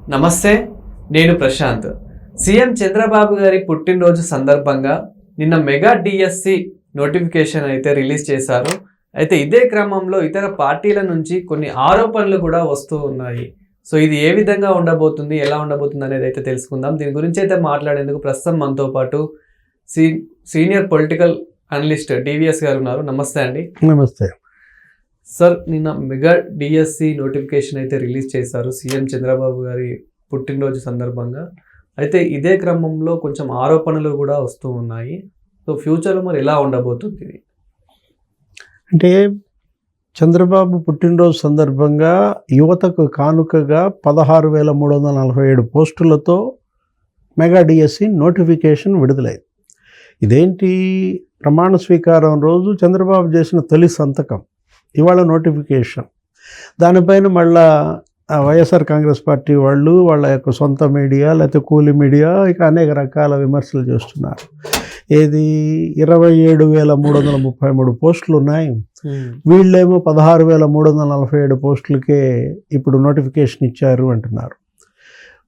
నమస్తే, నేను ప్రశాంత్. సీఎం చంద్రబాబు గారి పుట్టినరోజు సందర్భంగా నిన్న మెగా డిఎస్సి నోటిఫికేషన్ అయితే రిలీజ్ చేశారు. అయితే ఇదే క్రమంలో ఇతర పార్టీల నుంచి కొన్ని ఆరోపణలు కూడా వస్తూ ఉన్నాయి. సో ఇది ఏ విధంగా ఉండబోతుంది, ఎలా ఉండబోతుంది అనేది అయితే తెలుసుకుందాం. దీని గురించి అయితే మాట్లాడేందుకు ప్రస్తుతం మనతో పాటు సీనియర్ పొలిటికల్ అనలిస్ట్ డివిఎస్ గారు ఉన్నారు. నమస్తే అండి. నమస్తే సార్. నిన్న మెగా డిఎస్సి నోటిఫికేషన్ అయితే రిలీజ్ చేశారు సీఎం చంద్రబాబు గారి పుట్టినరోజు సందర్భంగా. అయితే ఇదే క్రమంలో కొంచెం ఆరోపణలు కూడా వస్తూ ఉన్నాయి. సో ఫ్యూచర్లో మరి ఎలా ఉండబోతుంది? అంటే చంద్రబాబు పుట్టినరోజు సందర్భంగా యువతకు కానుకగా 16,347 పోస్టులతో మెగా డిఎస్సి నోటిఫికేషన్ విడుదలైంది. ఇదేంటి, ప్రమాణ స్వీకారం రోజు చంద్రబాబు చేసిన తొలి సంతకం, ఇవాళ నోటిఫికేషన్. దానిపైన మళ్ళా వైఎస్ఆర్ కాంగ్రెస్ పార్టీ వాళ్ళు వాళ్ళ యొక్క సొంత మీడియా లేకపోతే కూలి మీడియా ఇక అనేక రకాల విమర్శలు చేస్తున్నారు. ఏది 27,333 పోస్టులు ఉన్నాయి, వీళ్ళేమో 16,347 పోస్టులకే ఇప్పుడు నోటిఫికేషన్ ఇచ్చారు అంటున్నారు.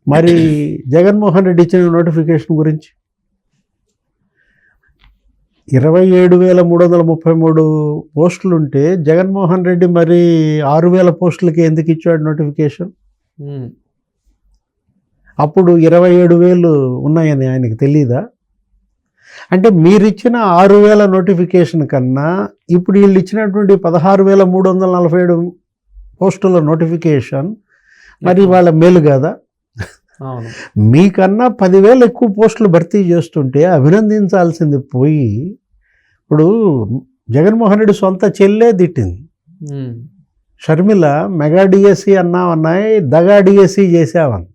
మరి జగన్మోహన్ రెడ్డి ఇచ్చిన నోటిఫికేషన్ గురించి 27,333 పోస్టులు ఉంటే జగన్మోహన్ రెడ్డి మరి 6,000 పోస్టులకి ఎందుకు ఇచ్చాడు నోటిఫికేషన్? అప్పుడు 27,000 ఉన్నాయని ఆయనకి తెలీదా? అంటే మీరిచ్చిన 6,000 నోటిఫికేషన్ కన్నా ఇప్పుడు వీళ్ళు ఇచ్చినటువంటి 16,347 పోస్టుల నోటిఫికేషన్ మరి వాళ్ళ మేలు కాదా? మీకన్నా 10,000 ఎక్కువ పోస్టులు భర్తీ చేస్తుంటే అభినందించాల్సింది పోయి ఇప్పుడు జగన్మోహన్ రెడ్డి సొంత చెల్లే తిట్టింది. షర్మిల మెగా డిఎస్సి అన్నాయి, దగా డిఎస్సి చేసావని.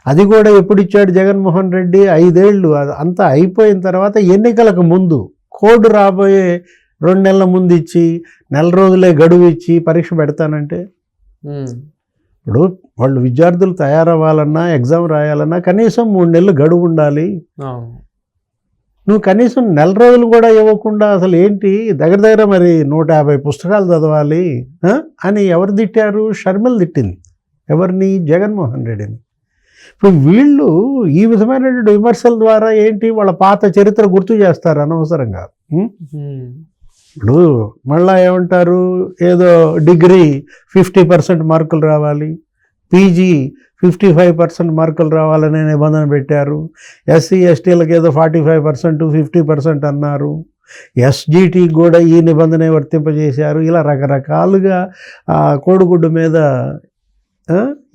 అది కూడా ఎప్పుడు ఇచ్చాడు జగన్మోహన్ రెడ్డి? 5 ఏళ్ళు. అంతా అయిపోయిన తర్వాత ఎన్నికలకు ముందు కోడ్ రాబోయే 2 నెలల ముందు ఇచ్చి 4 రోజులే గడువు ఇచ్చి పరీక్ష పెడతానంటే ఇప్పుడు వాళ్ళు విద్యార్థులు తయారవ్వాలన్నా ఎగ్జామ్ రాయాలన్నా కనీసం 3 నెలలు గడువు ఉండాలి. నువ్వు కనీసం 4 రోజులు కూడా ఇవ్వకుండా అసలు ఏంటి, దగ్గర మరి 150 పుస్తకాలు చదవాలి అని ఎవరు తిట్టారు? షర్మిల తిట్టింది. ఎవరిని? జగన్మోహన్ రెడ్డిని. ఇప్పుడు వీళ్ళు ఈ విధమైనటువంటి విమర్శల ద్వారా ఏంటి, వాళ్ళ పాత చరిత్ర గుర్తు చేస్తారు అనవసరంగా. ఇప్పుడు మళ్ళా ఏమంటారు, ఏదో డిగ్రీ 50% మార్కులు రావాలి, పీజీ 55% మార్కులు రావాలనే నిబంధన పెట్టారు. ఎస్సీ ఎస్టీలకు ఏదో 45%, 50% అన్నారు. ఎస్జిటి కూడా ఈ నిబంధన వర్తింపజేశారు. ఇలా రకరకాలుగా కోడిగుడ్డు మీద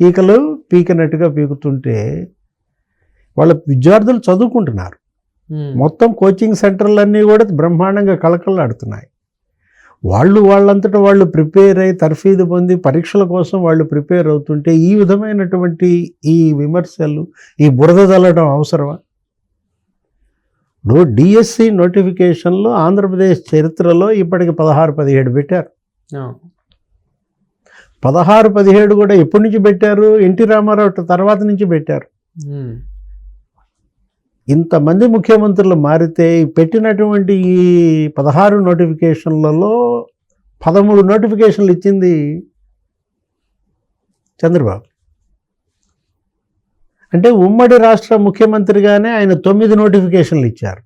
ఈకలు పీకినట్టుగా పీకుతుంటే వాళ్ళ విద్యార్థులు చదువుకుంటున్నారు. మొత్తం కోచింగ్ సెంటర్లన్నీ కూడా బ్రహ్మాండంగా కళకళలాడుతున్నాయి. వాళ్ళంతటా వాళ్ళు ప్రిపేర్ అయ్యి తర్ఫీదు పొంది పరీక్షల కోసం వాళ్ళు ప్రిపేర్ అవుతుంటే ఈ విధమైనటువంటి ఈ విమర్శలు, ఈ బురద చల్లడం అవసరమా? డిఎస్సి నోటిఫికేషన్లో ఆంధ్రప్రదేశ్ చరిత్రలో ఇప్పటికి 16-17 పెట్టారు. 16-17 కూడా ఎప్పటి నుంచి పెట్టారు? ఎన్టీ రామారావు తర్వాత నుంచి పెట్టారు. ఇంతమంది ముఖ్యమంత్రులు మారితే పెట్టినటువంటి ఈ 16 నోటిఫికేషన్లలో 13 నోటిఫికేషన్లు ఇచ్చింది చంద్రబాబు. అంటే ఉమ్మడి రాష్ట్ర ముఖ్యమంత్రిగానే ఆయన 9 నోటిఫికేషన్లు ఇచ్చారు.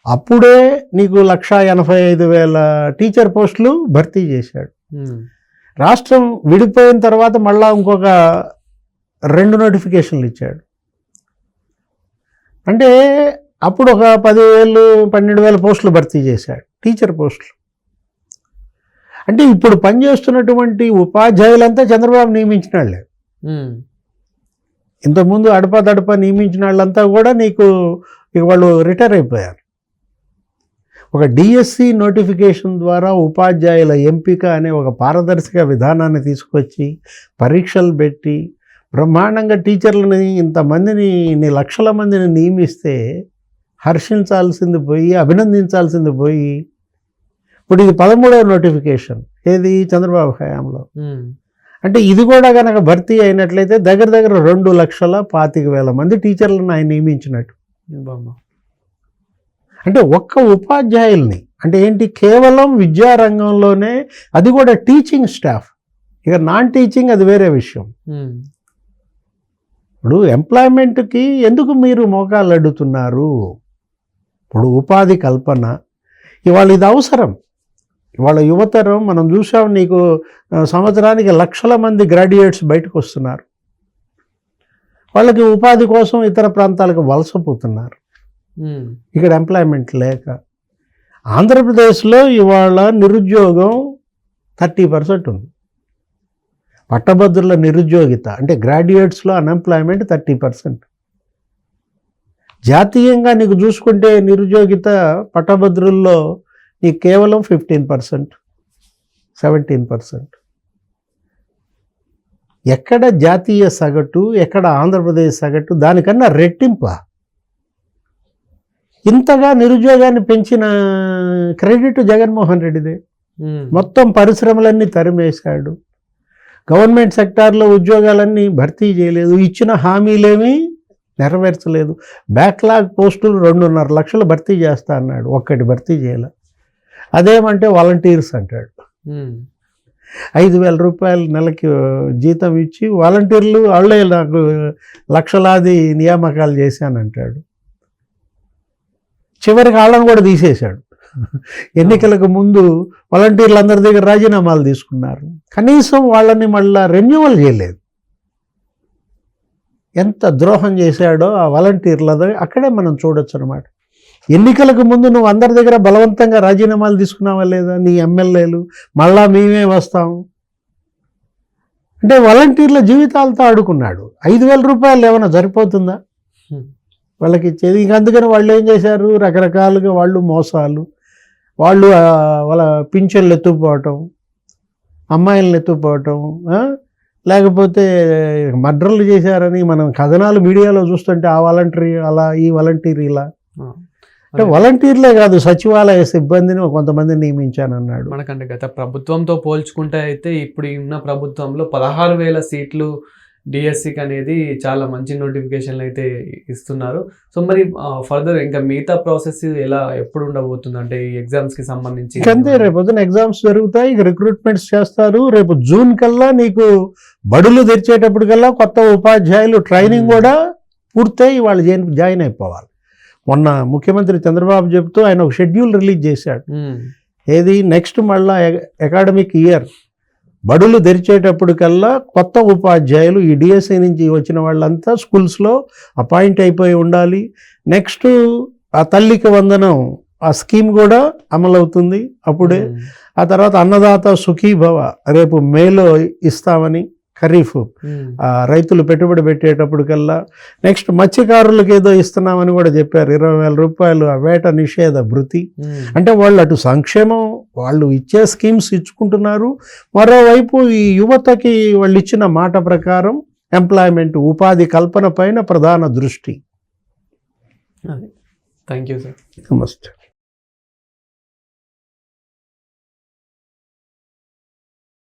అప్పుడే నీకు 185,000 టీచర్ పోస్టులు భర్తీ చేశాడు. రాష్ట్రం విడిపోయిన తర్వాత మళ్ళా ఇంకొక 2 నోటిఫికేషన్లు ఇచ్చాడు. అంటే అప్పుడు ఒక 10,000-12,000 పోస్టులు భర్తీ చేశాడు, టీచర్ పోస్టులు. అంటే ఇప్పుడు పనిచేస్తున్నటువంటి ఉపాధ్యాయులంతా చంద్రబాబు నియమించిన వాళ్ళే. ఇంతకుముందు అడపా నియమించిన వాళ్ళంతా కూడా నీకు వాళ్ళు రిటైర్ అయిపోయారు. ఒక డిఎస్సి నోటిఫికేషన్ ద్వారా ఉపాధ్యాయుల ఎంపిక అనే ఒక పారదర్శక విధానాన్ని తీసుకొచ్చి పరీక్షలు పెట్టి బ్రహ్మాండంగా టీచర్లని ఇంతమందిని, ఇన్ని లక్షల మందిని నియమిస్తే హర్షించాల్సింది పోయి, అభినందించాల్సింది పోయి ఇప్పుడు ఇది 13వ నోటిఫికేషన్. ఏది? చంద్రబాబు హయాంలో. అంటే ఇది కూడా కనుక భర్తీ అయినట్లయితే దగ్గర 2,25,000 మంది టీచర్లను ఆయన నియమించినట్టు. అంటే ఒక్క ఉపాధ్యాయుల్ని, అంటే ఏంటి, కేవలం విద్యారంగంలోనే, అది కూడా టీచింగ్ స్టాఫ్, ఇక నాన్ టీచింగ్ అది వేరే విషయం. ఇప్పుడు ఎంప్లాయ్మెంట్కి ఎందుకు మీరు మోకాళ్ళు అడ్డుతున్నారు? ఇప్పుడు ఉపాధి కల్పన ఇవాళ ఇది అవసరం. ఇవాళ యువతరం మనం చూసాం, నీకు సంవత్సరానికి లక్షల మంది గ్రాడ్యుయేట్స్ బయటకు వస్తున్నారు. వాళ్ళకి ఉపాధి కోసం ఇతర ప్రాంతాలకు వలసపోతున్నారు. ఇక్కడ ఎంప్లాయ్మెంట్ లేక. ఆంధ్రప్రదేశ్లో ఇవాళ నిరుద్యోగం 30% ఉంది. పట్టభద్రుల నిరుద్యోగిత అంటే గ్రాడ్యుయేట్స్లో అన్ఎంప్లాయ్మెంట్ 30%. జాతీయంగా నీకు చూసుకుంటే నిరుద్యోగిత పట్టభద్రుల్లో నీకు కేవలం 15%, 17%. ఎక్కడ జాతీయ సగటు, ఎక్కడ ఆంధ్రప్రదేశ్ సగటు, దానికన్నా రెట్టింప. ఇంతగా నిరుద్యోగాన్ని పెంచిన క్రెడిట్ జగన్మోహన్ రెడ్డిదే. మొత్తం పరిశ్రమలన్నీ తరిమేశాడు. గవర్నమెంట్ సెక్టార్లో ఉద్యోగాలన్నీ భర్తీ చేయలేదు. ఇచ్చిన హామీలేమీ నెరవేర్చలేదు. బ్యాక్లాగ్ పోస్టులు 2.5 లక్షలు భర్తీ చేస్తా అన్నాడు, ఒక్కటి భర్తీ చేయలే. అదేమంటే వాలంటీర్స్ అంటాడు. 5,000 రూపాయలు నెలకి జీతం ఇచ్చి వాలంటీర్లు వాళ్ళే నాకు లక్షలాది నియామకాలు చేశానంటాడు. చివరికి వాళ్ళని కూడా తీసేశాడు. ఎన్నికలకు ముందు వాలంటీర్లు అందరి దగ్గర రాజీనామాలు తీసుకున్నారు. కనీసం వాళ్ళని మళ్ళా రెన్యువల్ చేయలేదు. ఎంత ద్రోహం చేశాడో ఆ వాలంటీర్ల అక్కడే మనం చూడొచ్చు అనమాట. ఎన్నికలకు ముందు నువ్వు అందరి దగ్గర బలవంతంగా రాజీనామాలు తీసుకున్నావా లేదా? నీ ఎమ్మెల్యేలు మళ్ళా మేమే వస్తాం అంటే వాలంటీర్ల జీవితాలతో ఆడుకున్నాడు. 5,000 రూపాయలు ఏమైనా సరిపోతుందా వాళ్ళకి ఇచ్చేది? ఇంక అందుకని వాళ్ళు ఏం చేశారు, రకరకాలుగా వాళ్ళు మోసాలు, వాళ్ళు వాళ్ళ పింఛన్లు ఎత్తుకుపోవటం, అమ్మాయిలను ఎత్తుకుపోవటం, లేకపోతే మర్డర్లు చేశారని మనం కథనాలు మీడియాలో చూస్తుంటే ఆ వాలంటీర్ అలా, ఈ వాలంటీర్ ఇలా. అంటే వాలంటీర్లే కాదు, సచివాలయ సిబ్బందిని కొంతమందిని నియమించానన్నాడు. మనకంటే గత ప్రభుత్వంతో పోల్చుకుంటే అయితే ఇప్పుడు ఉన్న ప్రభుత్వంలో 16,000 సీట్లు డిఎస్సికి అనేది చాలా మంచి నోటిఫికేషన్లు అయితే ఇస్తున్నారు. సో మరి ఫర్దర్ ఇంకా మిగతా ప్రాసెస్ ఎలా ఎప్పుడు ఉండబోతుంది అంటే ఈ ఎగ్జామ్స్కి సంబంధించి? అంతే, రేపు పొద్దున ఎగ్జామ్స్ జరుగుతాయి, రిక్రూట్మెంట్స్ చేస్తారు. రేపు జూన్ కల్లా నీకు బడులు తెరిచేటప్పటికల్లా కొత్త ఉపాధ్యాయులు ట్రైనింగ్ కూడా పూర్తయి వాళ్ళు జాయిన్ అయిపోవాలి. మొన్న ముఖ్యమంత్రి చంద్రబాబు చెబుతూ ఆయన ఒక షెడ్యూల్ రిలీజ్ చేశాడు. ఏది నెక్స్ట్ మళ్ళా అకాడమిక్ ఇయర్ బడులు తెరిచేటప్పటికల్లా కొత్త ఉపాధ్యాయులు ఈ డిఎస్సి నుంచి వచ్చిన వాళ్ళంతా స్కూల్స్లో అపాయింట్ అయిపోయి ఉండాలి. నెక్స్ట్ ఆ తల్లికి వందనం ఆ స్కీమ్ కూడా అమలవుతుంది అప్పుడే. ఆ తర్వాత అన్నదాత సుఖీభవ రేపు మేలో ఇస్తామని, ఖరీఫ్ రైతులు పెట్టుబడి పెట్టేటప్పటికల్లా. నెక్స్ట్ మత్స్యకారులకు ఏదో ఇస్తున్నామని కూడా చెప్పారు, 20,000 రూపాయలు వేట నిషేధ భృతి. అంటే వాళ్ళు అటు సంక్షేమం వాళ్ళు ఇచ్చే స్కీమ్స్ ఇచ్చుకుంటున్నారు, మరోవైపు ఈ యువతకి వాళ్ళు ఇచ్చిన మాట ప్రకారం ఎంప్లాయ్మెంట్ ఉపాధి కల్పన పైన ప్రధాన దృష్టి. Thank you sir. నమస్తే.